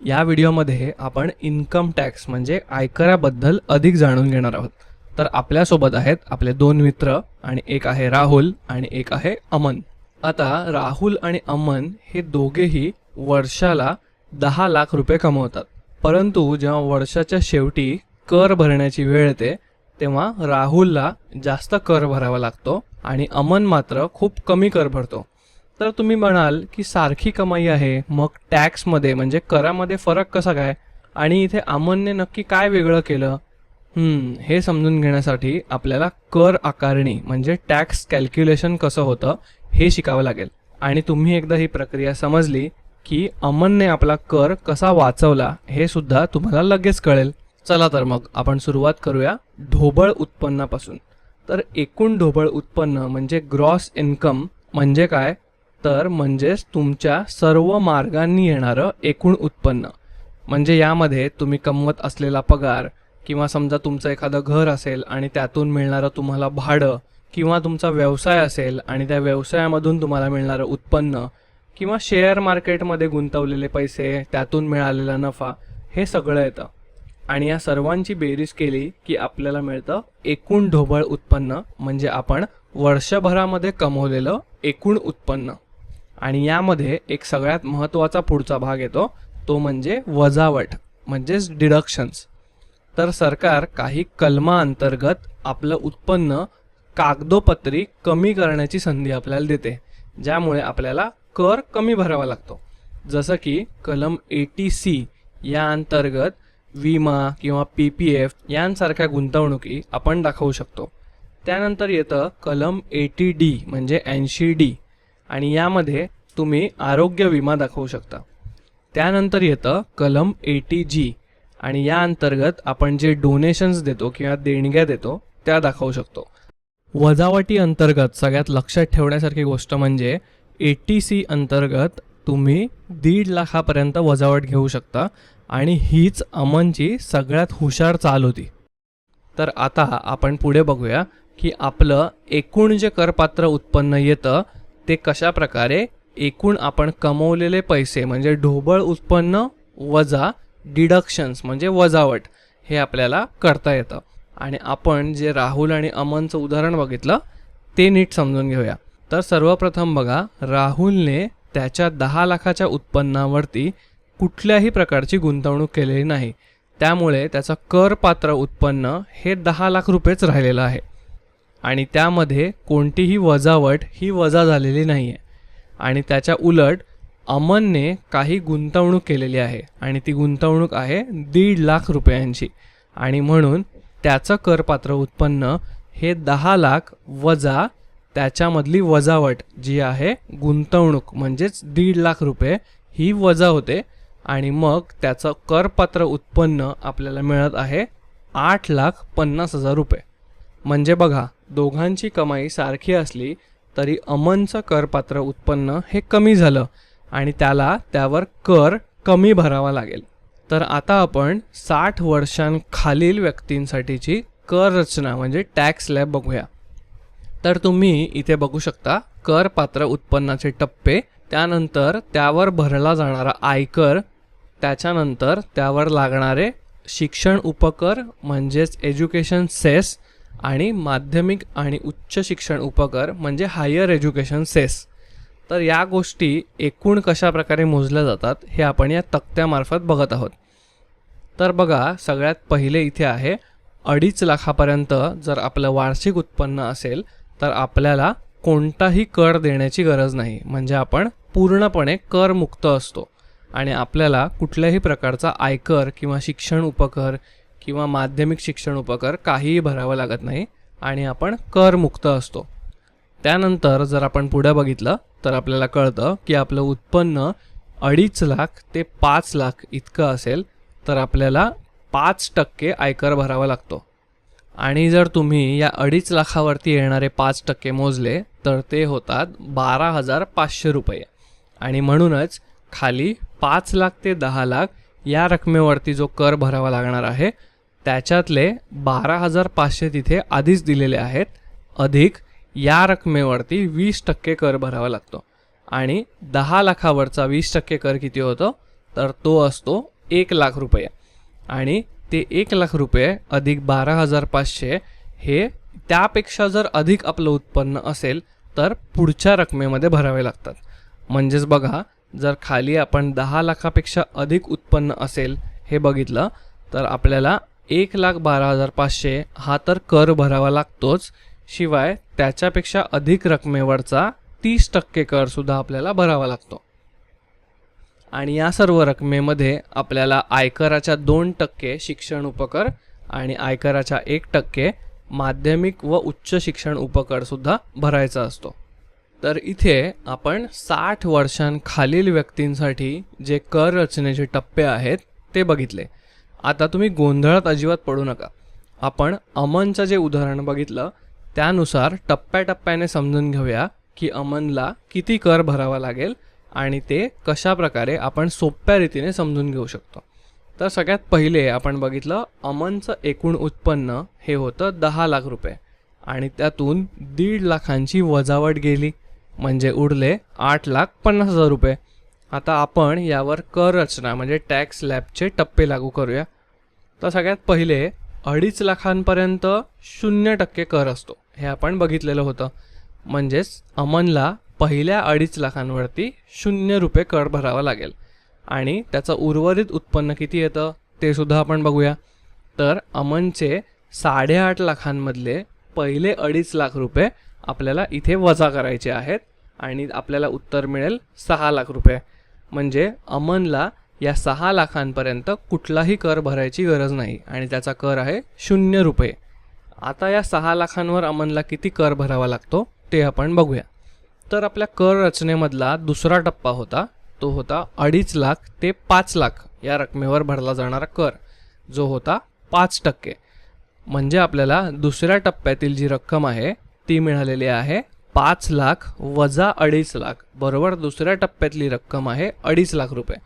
या व्हिडिओमध्ये आपण इन्कम टॅक्स म्हणजे आयकराबद्दल अधिक जाणून घेणार आहोत. तर आपल्यासोबत आहेत आपले दोन मित्र आणि एक आहे राहुल आणि एक आहे अमन. आता राहुल आणि अमन हे दोघेही वर्षाला 10 लाख रुपये कमवतात. परंतु जेव्हा वर्षाच्या शेवटी कर भरण्याची वेळ येते तेव्हा राहुलला जास्त कर भरावा लागतो आणि अमन मात्र खूप कमी कर भरतो. तर तुम्ही म्हणाल की सारखी कमाई आहे, मग टॅक्समध्ये म्हणजे करामध्ये फरक कसा काय, आणि इथे अमनने नक्की काय वेगळं केलं? हे समजून घेण्यासाठी आपल्याला कर आकारणी म्हणजे टॅक्स कॅल्क्युलेशन कसं होतं हे शिकावं लागेल. आणि तुम्ही एकदा ही प्रक्रिया समजली की अमनने आपला कर कसा वाचवला हे सुद्धा तुम्हाला लगेच कळेल. चला तर मग आपण सुरुवात करूया ढोबळ उत्पन्नापासून. तर एकूण ढोबळ उत्पन्न म्हणजे ग्रॉस इन्कम म्हणजे काय, तर म्हणजेच तुमच्या सर्व मार्गांनी येणारं एकूण उत्पन्न. म्हणजे यामध्ये तुम्ही कमवत असलेला पगार, किंवा समजा तुमचं एखादं घर असेल आणि त्यातून मिळणारं तुम्हाला भाडं, किंवा तुमचा व्यवसाय असेल आणि त्या व्यवसायामधून तुम्हाला मिळणारं उत्पन्न, किंवा शेअर मार्केटमध्ये गुंतवलेले पैसे त्यातून मिळालेला नफा, हे सगळं येतं. आणि या सर्वांची बेरीज केली की आपल्याला मिळतं एकूण ढोबळ उत्पन्न म्हणजे आपण वर्षभरामध्ये कमवलेलं एकूण उत्पन्न. आणि यामध्ये एक सगळ्यात महत्त्वाचा पुढचा भाग येतो, तो म्हणजे वजावट म्हणजेच डिडक्शन्स. तर सरकार काही कलमाअंतर्गत आपलं उत्पन्न कागदोपत्री कमी करण्याची संधी आपल्याला देते, ज्यामुळे आपल्याला कर कमी भरावा लागतो. जसं की कलम 80C या अंतर्गत विमा किंवा PPF यांसारख्या गुंतवणुकी आपण दाखवू शकतो. त्यानंतर येतं कलम 80D म्हणजे 80D, आणि यामध्ये तुम्ही आरोग्य विमा दाखवू शकता. त्यानंतर येतं कलम 80G, आणि या अंतर्गत आपण जे डोनेशन्स देतो किंवा देणग्या देतो त्या दाखवू शकतो. वजावटी अंतर्गत सगळ्यात लक्षात ठेवण्यासारखी गोष्ट म्हणजे 80C अंतर्गत तुम्ही 1.5 लाखापर्यंत वजावट घेऊ शकता, आणि हीच अमनची सगळ्यात हुशार चाल होती. तर आता आपण पुढे बघूया की आपलं एकूण जे करपात्र उत्पन्न येतं ते कशा प्रकारे एकूण आपण कमवलेले पैसे म्हणजे ढोबळ उत्पन्न वजा डिडक्शन्स म्हणजे वजावट हे आपल्याला करता येतं. आणि आपण जे राहुल आणि अमनचं उदाहरण बघितलं ते नीट समजून घेऊया. तर सर्वप्रथम बघा, राहुलने त्याच्या 10 लाखाच्या उत्पन्नावरती कुठल्याही प्रकारची गुंतवणूक केलेली नाही, त्यामुळे त्याचं करपात्र उत्पन्न हे 10 लाख रुपयेच राहिलेलं आहे, आणि त्यामध्ये कोणतीही वजावट ही वजा झालेली नाही आहे. आणि त्याच्या उलट अमनने काही गुंतवणूक केलेली आहे, आणि ती गुंतवणूक आहे 1.5 लाख रुपयांची, आणि म्हणून त्याचं करपात्र उत्पन्न हे 10 लाख वजा त्याच्यामधली वजावट जी आहे गुंतवणूक म्हणजेच 1.5 लाख रुपये ही वजा होते, आणि मग त्याचं करपात्र उत्पन्न आपल्याला मिळत आहे 8,50,000 रुपये. म्हणजे बघा, दोघांची कमाई सारखी असली तरी अमनचं करपात्र उत्पन्न हे कमी झालं आणि त्याला त्यावर कर कमी भरावा लागेल. तर आता आपण 60 वर्षांखालील व्यक्तींसाठीची कर रचना म्हणजे टॅक्स स्लॅब बघूया. तर तुम्ही इथे बघू शकता करपात्र उत्पन्नाचे टप्पे, त्यानंतर त्यावर भरला जाणारा आयकर, त्याच्यानंतर त्यावर लागणारे शिक्षण उपकर म्हणजेच एज्युकेशन सेस, आणि माध्यमिक आणि उच्च शिक्षण उपकर म्हणजे हायर एज्युकेशन सेस. तर या गोष्टी एकूण कशा प्रकारे मोजल्या जातात हे आपण या तक्त्यामार्फत बघत आहोत. तर बघा, सगळ्यात पहिले इथे आहे 2.5 लाखापर्यंत जर आपलं वार्षिक उत्पन्न असेल तर आपल्याला कोणताही कर देण्याची गरज नाही, म्हणजे आपण पूर्णपणे करमुक्त असतो आणि आपल्याला कुठल्याही प्रकारचा आयकर किंवा शिक्षण उपकर किंवा माध्यमिक शिक्षण उपकर काहीही भरावं लागत नाही, आणि आपण करमुक्त असतो. त्यानंतर जर आपण पुढे बघितलं तर आपल्याला कळतं की आपलं उत्पन्न 2.5 लाख ते 5 लाख इतकं असेल तर आपल्याला 5% आयकर भरावा लागतो. आणि जर तुम्ही या 2.5 लाखावरती येणारे 5% मोजले तर ते होतात 12,500 रुपये. आणि म्हणूनच खाली 5 लाख ते 10 लाख या रकमेवरती जो कर भरावा लागणार आहे त्याच्यातले 12,500 तिथे आधीच दिलेले आहेत, अधिक या रकमेवरती 20% कर भरावा लागतो. आणि 10 लाखावरचा 20% कर किती होतो तर तो असतो 1,00,000 रुपये. आणि ते 1,00,000 रुपये अधिक 12,500 हे त्यापेक्षा जर अधिक आपलं उत्पन्न असेल तर पुढच्या रकमेमध्ये भरावे लागतात. म्हणजेच बघा, जर खाली आपण 10,00,000पेक्षा अधिक उत्पन्न असेल हे बघितलं तर आपल्याला 1,12,500 हा तर कर भरावा लागतोच, शिवाय त्याच्यापेक्षा अधिक रकमेवरचा 30% कर सुद्धा आपल्याला भरावा लागतो. आणि या सर्व रकमेमध्ये आपल्याला आयकराच्या 2% शिक्षण उपकर आणि आयकराच्या 1% माध्यमिक व उच्च शिक्षण उपकर सुद्धा भरायचा असतो. तर इथे आपण 60 वर्षांखालील व्यक्तींसाठी जे कर रचनेचे टप्पे आहेत ते बघितले. आता तुम्ही गोंधळात अजिबात पडू नका. आपण अमनचं जे उदाहरण बघितलं त्यानुसार टप्प्याटप्प्याने समजून घेऊया की अमनला किती कर भरावा लागेल आणि ते कशा प्रकारे आपण सोप्या रीतीने समजून घेऊ शकतो. तर सगळ्यात पहिले आपण बघितलं अमनचं एकूण उत्पन्न हे होतं 10,00,000 रुपये आणि त्यातून 1.5 लाखांची वजावट गेली म्हणजे उरले 8,50,000 रुपये. आता आपण यावर कर रचना म्हणजे टॅक्स स्लॅबचे टप्पे लागू करूया. तर सगळ्यात पहिले 2.5 लाखांपर्यंत 0% कर असतो, हे आपण बघितलेलं होतं. म्हणजेच अमनला पहिल्या 2.5 लाखांवरती 0 रुपये कर भरावा लागेल. आणि त्याचं उर्वरित उत्पन्न किती येतं ते सुद्धा आपण बघूया. तर अमनचे 8.5 लाखांमधले पहिले 2.5 लाख रुपये आपल्याला इथे वजा करायचे आहेत आणि आपल्याला उत्तर मिळेल 6,00,000 रुपये. म्हणजे अमनला या 6 लाखांपर्यंत कुठलाही कर भरायची गरज नाही आणि त्याचा कर आहे 0 रुपये. आता या 6 लाखांवर अमनला किती कर भरावा लागतो ते आपण बघूया. तर आपल्या कर रचनेमधला दुसरा टप्पा होता तो होता 2.5 लाख ते 5 लाख या रकमेवर भरला जाणारा कर, जो होता 5%. म्हणजे आपल्याला दुसऱ्या टप्प्यातील जी रक्कम आहे ती मिळालेली आहे 5 लाख वजा 2.5 लाख बरोबर दुसऱ्या टप्प्यातली रक्कम आहे 2.5 लाख रुपये.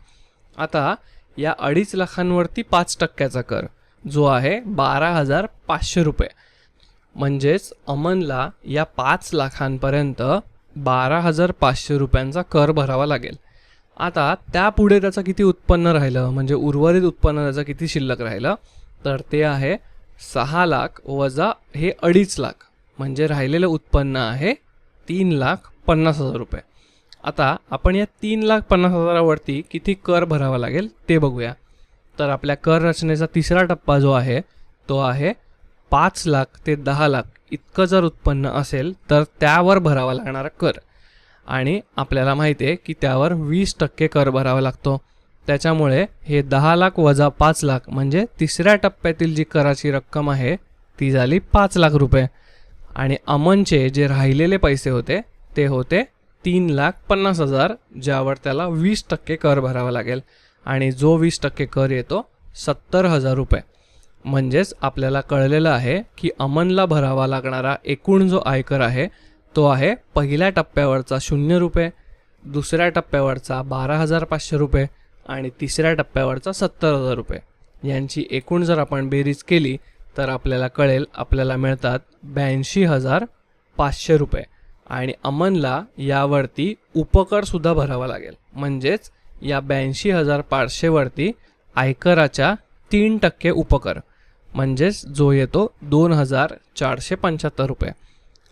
आता या 2.5 लाखांवरती 5%चा कर जो आहे 12,500 रुपये. म्हणजेच अमनला या 5 लाखांपर्यंत 12,500 रुपयांचा कर भरावा लागेल. आता त्यापुढे त्याचं किती उत्पन्न राहिलं म्हणजे उर्वरित उत्पन्न त्याचं किती शिल्लक राहिलं तर ते आहे 6 लाख वजा हे 2.5 लाख म्हणजे राहिलेलं उत्पन्न आहे 3,50,000 रुपये. आता आपण या 3,50,000वरती किती कर भरावा लागेल ते बघूया. तर आपल्या कर रचनेचा तिसरा टप्पा जो आहे तो आहे 5 लाख ते 10 लाख इतकं जर उत्पन्न असेल तर त्यावर भरावा लागणारा कर. आणि आपल्याला माहिती आहे की त्यावर 20% कर भरावा लागतो. त्याच्यामुळे हे 10 लाख वजा 5 लाख म्हणजे तिसऱ्या टप्प्यातील जी कराची रक्कम आहे ती झाली 5 लाख रुपये. आणि अमनचे जे राहिलेले पैसे होते ते होते 3,50,000 ज्यावर त्याला 20% कर भरावा लागेल आणि जो 20% कर येतो 70,000 रुपये. म्हणजेच आपल्याला कळलेलं आहे की अमनला भरावा लागणारा एकूण जो आयकर आहे तो आहे पहिल्या टप्प्यावरचा 0 रुपये, दुसऱ्या टप्प्यावरचा 12,500 रुपये आणि तिसऱ्या टप्प्यावरचा 70,000 रुपये. यांची एकूण जर आपण बेरीज केली तर आपल्याला कळेल आपल्याला मिळतात 82,500 रुपये. आणि अमनला यावरती उपकर सुद्धा भरावा लागेल. म्हणजेच या 82,500 वरती आयकराच्या 3% उपकर म्हणजेच जो येतो 2,475 रुपये.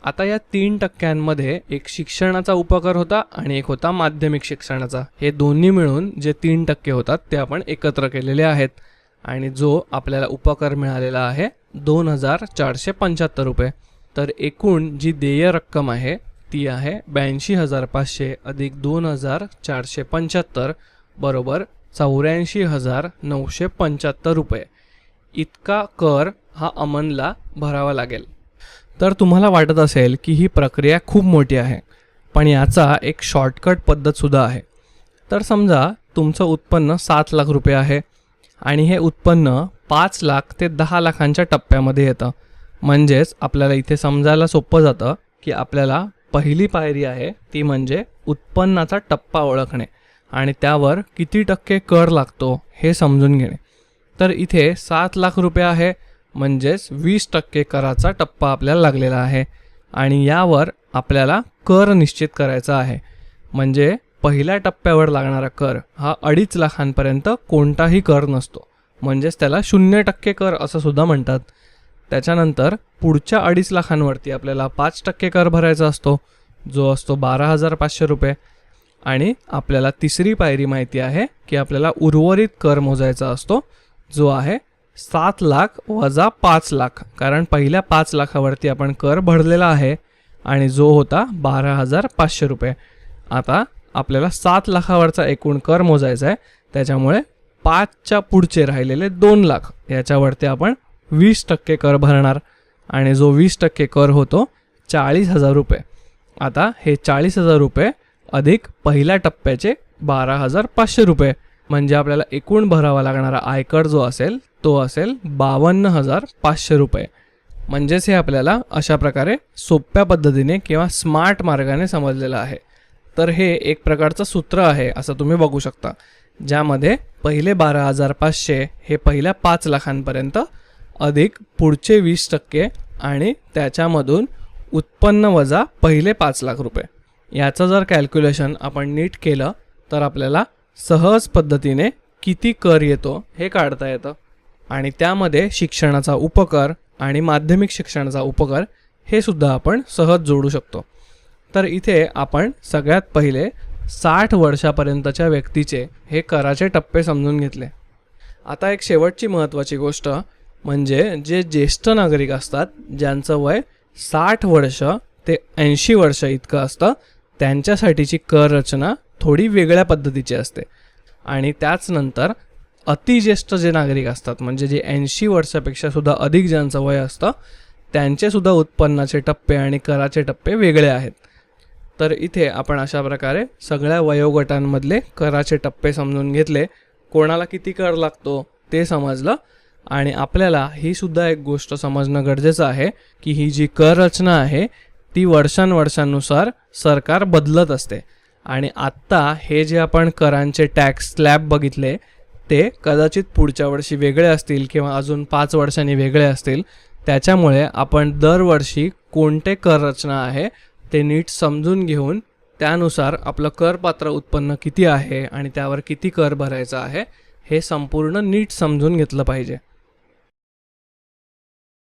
आता या 3%मध्ये एक शिक्षणाचा उपकर होता आणि एक होता माध्यमिक शिक्षणाचा. हे दोन्ही मिळून जे 3% होतात ते आपण एकत्र केलेले आहेत आणि जो आपल्याला उपकर मिळालेला आहे 2,475 रुपये. तर एकूण जी देय रक्कम आहे ती आहे 82,500 अधिक 2,475 बरोबर 84,975 रुपये. इतका कर हा अमनला भरावा लागेल. तर तुम्हाला वाटत असेल की ही प्रक्रिया खूप मोठी आहे, पण याचा एक शॉर्टकट पद्धतसुद्धा आहे. तर समजा तुमचं उत्पन्न 7 लाख रुपये आहे आणि हे उत्पन्न 5 लाख ते 10 लाखांच्या टप्प्यामध्ये येतं. म्हणजेच आपल्याला इथे समजायला सोपं जातं की आपल्याला पहिली पायरी आहे ती म्हणजे उत्पन्नाचा टप्पा ओळखणे आणि त्यावर किती टक्के कर लागतो हे समजून घेणे. तर इथे 7 लाख रुपये आहे म्हणजेच 20% कराचा टप्पा आपल्याला लागलेला आहे आणि यावर आपल्याला कर निश्चित करायचा आहे. म्हणजे पहिल्या टप्प्यावर लागणारा कर हा 2.5 लाखांपर्यंत कोणताही कर नसतो, म्हणजेच त्याला 0% कर असं सुद्धा म्हणतात. त्याच्यानंतर पुढच्या 2.5 लाखांवरती आपल्याला 5% कर भरायचा असतो, जो असतो 12,500 रुपये. आणि आपल्याला तिसरी पायरी माहिती आहे की आपल्याला उर्वरित कर मोजायचा असतो, जो आहे 7 लाख वजा 5 लाख, कारण पहिल्या 5 लाखावरती आपण कर भरलेला आहे आणि जो होता 12,500 रुपये. आता आपल्याला 7 लाखावरचा एकूण कर मोजायचा आहे, त्याच्यामुळे 5च्या पुढचे राहिलेले 2 लाख याच्यावरती आपण 20% कर भरणार आणि जो 20% कर होतो 40,000 रुपये. आता हे 40,000 रुपये अधिक पहिल्या टप्प्याचे 12,500 रुपये, म्हणजे आपल्याला एकूण भरावा लागणारा आयकर जो असेल तो असेल 52,500 रुपये. म्हणजेच हे आपल्याला अशा प्रकारे सोप्या पद्धतीने किंवा स्मार्ट मार्गाने समजलेलं आहे. तर हे एक प्रकारचं सूत्र आहे असं तुम्ही बघू शकता, ज्यामध्ये पहिले 12,500 हे पहिल्या 5 लाखांपर्यंत अधिक पुढचे 20% आणि त्याच्यामधून उत्पन्न वजा पहिले 5 लाख रुपये. याचं जर कॅल्क्युलेशन आपण नीट केलं तर आपल्याला सहज पद्धतीने किती कर येतो हे काढता येतं. आणि त्यामध्ये शिक्षणाचा उपकर आणि माध्यमिक शिक्षणाचा उपकर हे सुद्धा आपण सहज जोडू शकतो. तर इथे आपण सगळ्यात पहिले 60 वर्षापर्यंतच्या व्यक्तीचे हे कराचे टप्पे समजून घेतले. आता एक शेवटची महत्त्वाची गोष्ट म्हणजे जे ज्येष्ठ नागरिक असतात, ज्यांचं वय 60 वर्ष ते 80 वर्ष इतकं असतं, त्यांच्यासाठीची कर रचना थोडी वेगळ्या पद्धतीची असते. आणि त्याच नंतर अतिज्येष्ठ जे नागरिक असतात, म्हणजे जे 80 वर्षापेक्षा सुद्धा अधिक ज्यांचं वय असतं, त्यांचेसुद्धा उत्पन्नाचे टप्पे आणि कराचे टप्पे वेगळे आहेत. तर इथे आपण अशा प्रकारे सगळ्या वयोगटांमधले कराचे टप्पे समजून घेतले, कोणाला किती कर लागतो ते समजलं. आणि आपल्याला ही सुद्धा एक गोष्ट समजणं गरजेचं आहे की ही जी कर रचना आहे ती वर्षानुसार सरकार बदलत असते. आणि आत्ता हे जे आपण करांचे टॅक्स स्लॅब बघितले ते कदाचित पुढच्या वर्षी वेगळे असतील किंवा अजून 5 वर्षांनी वेगळे असतील. त्याच्यामुळे आपण दरवर्षी कोणते कर रचना आहे ते नीट समजून घेऊन त्यानुसार आपलं करपात्र उत्पन्न किती आहे आणि त्यावर किती कर भरायचा आहे हे संपूर्ण नीट समजून घेतलं पाहिजे.